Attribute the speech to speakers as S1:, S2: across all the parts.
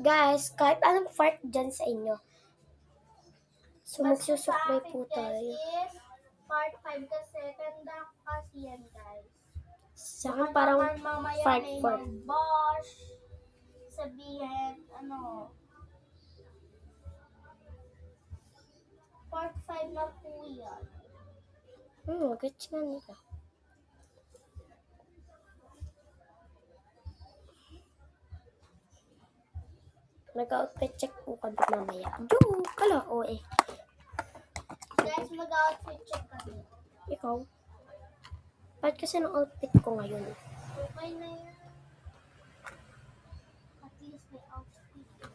S1: Guys, kahit anong fart dyan sa inyo. So, magsusuklay po tayo.
S2: Is part 5 kasi tanda kasi yan, guys.
S1: Sa akin parang
S2: mamaya
S1: fart
S2: may
S1: fart.
S2: mag-bosh. Sabihin, part 5 na po yan.
S1: Gets nga nila. Nag-outfit check po kami mamaya. Kala,
S2: Guys, mag-outfit check kami.
S1: Ikaw? Bakit kasi ng outfit ko ngayon?
S2: Okay na yan. At least may outfit ito.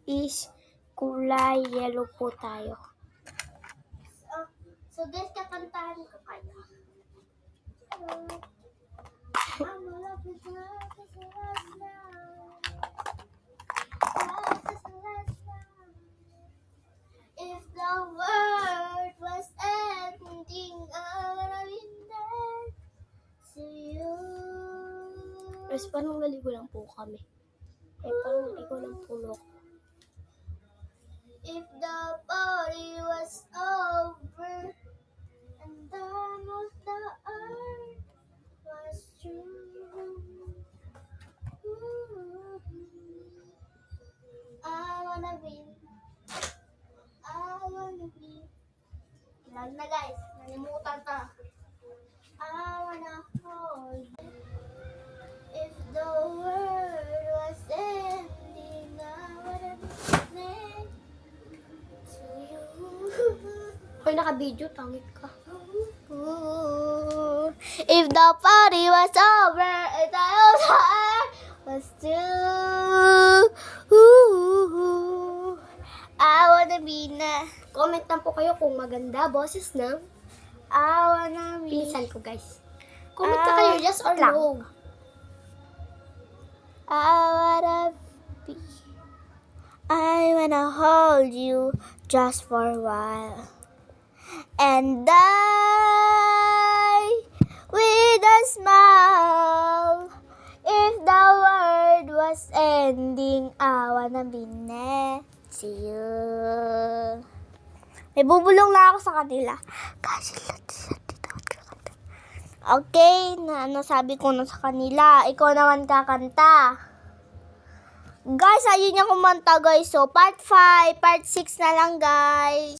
S1: Is kulay yellow po tayo.
S2: So guys, kakantahan ko kayo. I'm malapit na kasi last night. If the world was ending, I would be dead to you.
S1: Tapos parang naligo lang po kami. Parang ikaw lang puno ko.
S2: If the body was over and done with the earth was true, I wanna be. Lag na guys, nalimutan ta. I wanna hold you. If the world was ending, I wanna be next to you.
S1: Hoy, naka-video, tangit ka.
S2: If the party was over and I was true, I wanna be na.
S1: Comment lang po kayo kung maganda boses ng
S2: I wanna be.
S1: pinsan ko, guys. Comment na kayo, yes or
S2: lang.
S1: no.
S2: I wanna hold you just for a while and die with a smile. If the world was ending, I wanna be next to you. May bubulong na ako sa kanila. Kasi okay, sabi ko na sa kanila, ikaw naman kakanta. Guys, ayun yung kumanta guys. So, part 5, part 6 na lang guys.